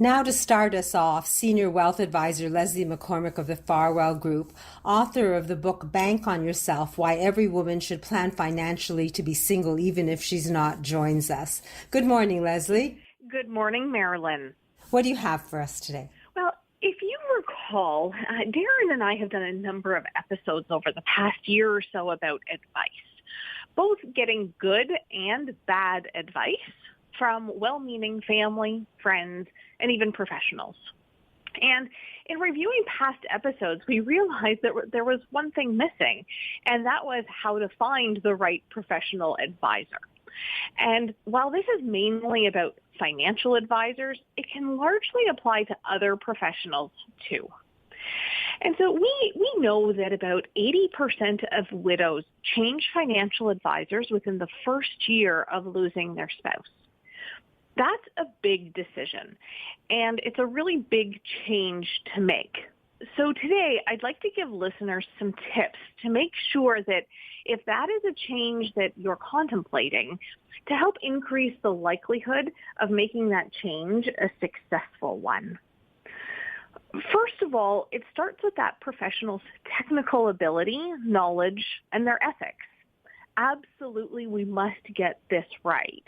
Now to start us off, Senior Wealth Advisor Leslie McCormick of the Farwell Group, author of the book Bank on Yourself, Why Every Woman Should Plan Financially to be Single Even If She's Not, joins us. Good morning, Leslie. Good morning, Marilyn. What do you have for us today? Well, if you recall, Darren and I have done a number of episodes over the past year or so about advice, both getting good and bad advice from well-meaning family, friends, and even professionals. And in reviewing past episodes, we realized that there was one thing missing, and that was how to find the right professional advisor. And while this is mainly about financial advisors, it can largely apply to other professionals too. And so we know that about 80% of widows change financial advisors within the first year of losing their spouse. That's a big decision, and it's a really big change to make. So today, I'd like to give listeners some tips to make sure that if that is a change that you're contemplating, to help increase the likelihood of making that change a successful one. First of all, it starts with that professional's technical ability, knowledge, and their ethics. Absolutely, we must get this right.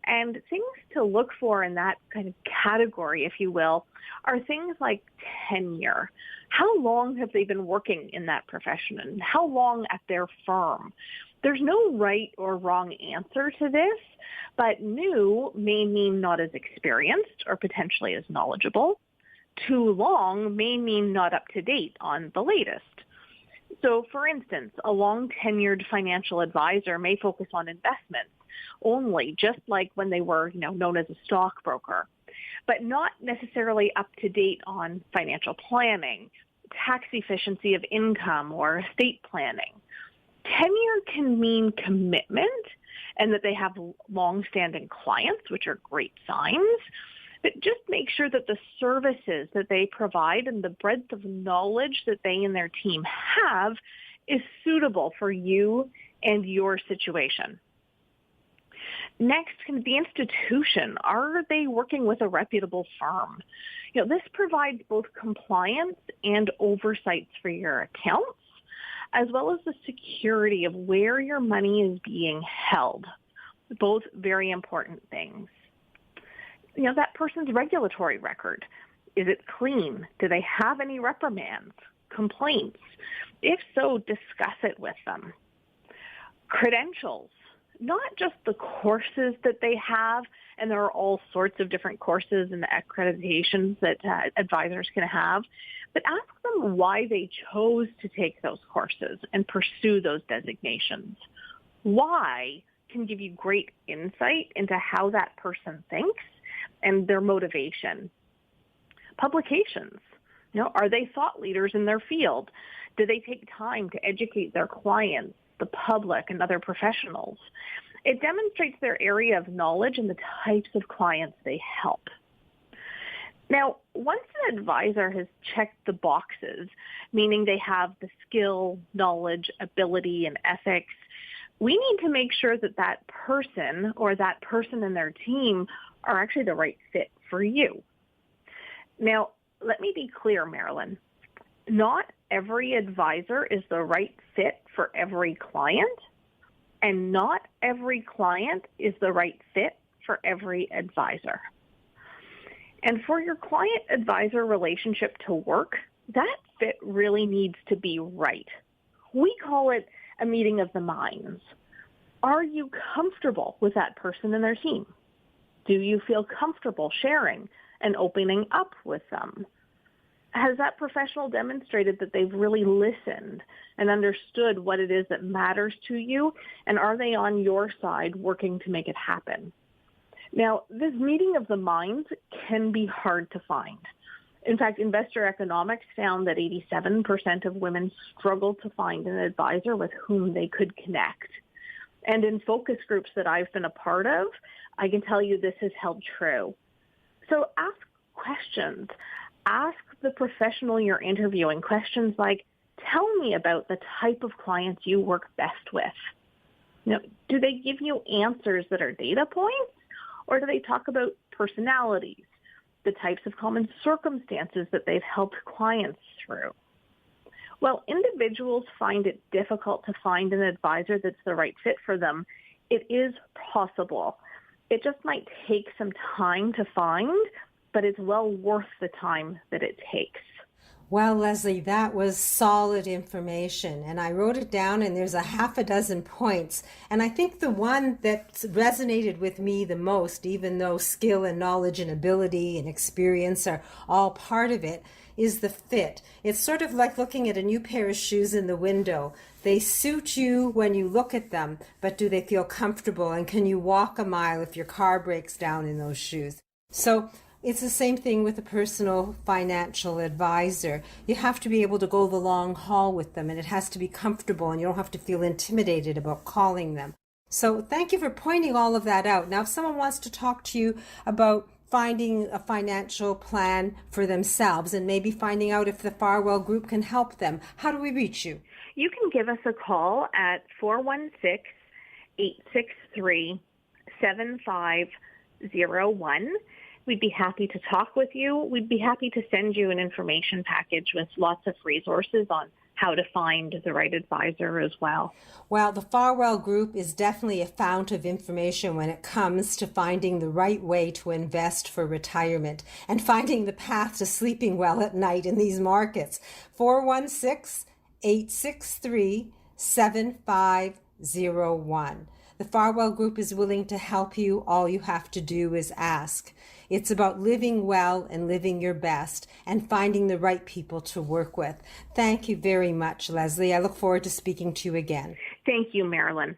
And things to look for in that kind of category, if you will, are things like tenure. How long have they been working in that profession, and how long at their firm? There's no right or wrong answer to this, but new may mean not as experienced or potentially as knowledgeable. Too long may mean not up to date on the latest. So, for instance, a long-tenured financial advisor may focus on investments only, just like when they were, known as a stockbroker, but not necessarily up to date on financial planning, tax efficiency of income, or estate planning. Tenure can mean commitment and that they have long-standing clients, which are great signs. But just make sure that the services that they provide and the breadth of knowledge that they and their team have is suitable for you and your situation. Next, the institution. Are they working with a reputable firm? This provides both compliance and oversights for your accounts, as well as the security of where your money is being held. Both very important things. That person's regulatory record. Is it clean? Do they have any reprimands, complaints? If so, discuss it with them. Credentials, not just the courses that they have, and there are all sorts of different courses and accreditations that advisors can have, but ask them why they chose to take those courses and pursue those designations. Why can give you great insight into how that person thinks and their motivation. Publications. Are they thought leaders in their field? Do they take time to educate their clients, the public, and other professionals? It demonstrates their area of knowledge and the types of clients they help. Now, once an advisor has checked the boxes, meaning they have the skill, knowledge, ability, and ethics, we need to make sure that that person or that person and their team are actually the right fit for you. Now, let me be clear, Marilyn. Not every advisor is the right fit for every client, and not every client is the right fit for every advisor. And for your client-advisor relationship to work, that fit really needs to be right. We call it a meeting of the minds. Are you comfortable with that person and their team? Do you feel comfortable sharing and opening up with them? Has that professional demonstrated that they've really listened and understood what it is that matters to you? And are they on your side working to make it happen? Now, this meeting of the minds can be hard to find. In fact, Investor Economics found that 87% of women struggle to find an advisor with whom they could connect. And in focus groups that I've been a part of, I can tell you this has held true. So ask questions. Ask the professional you're interviewing questions like, tell me about the type of clients you work best with. Do they give you answers that are data points, or do they talk about personalities, the types of common circumstances that they've helped clients through. While individuals find it difficult to find an advisor that's the right fit for them, it is possible. It just might take some time to find, but it's well worth the time that it takes. Well, Leslie, that was solid information, and I wrote it down, and there's a half a dozen points. And I think the one that resonated with me the most, even though skill and knowledge and ability and experience are all part of it, is the fit. It's sort of like looking at a new pair of shoes in the window. They suit you when you look at them, but do they feel comfortable? And can you walk a mile if your car breaks down in those shoes? So it's the same thing with a personal financial advisor. You have to be able to go the long haul with them, and it has to be comfortable, and you don't have to feel intimidated about calling them. So thank you for pointing all of that out. Now, if someone wants to talk to you about finding a financial plan for themselves and maybe finding out if the Farwell Group can help them, how do we reach you? You can give us a call at 416-863-7501. We'd be happy to talk with you. We'd be happy to send you an information package with lots of resources on how to find the right advisor as well. Well, the Farwell Group is definitely a fount of information when it comes to finding the right way to invest for retirement and finding the path to sleeping well at night in these markets. 416-863-7501. The Farwell Group is willing to help you. All you have to do is ask. It's about living well and living your best and finding the right people to work with. Thank you very much, Leslie. I look forward to speaking to you again. Thank you, Marilyn.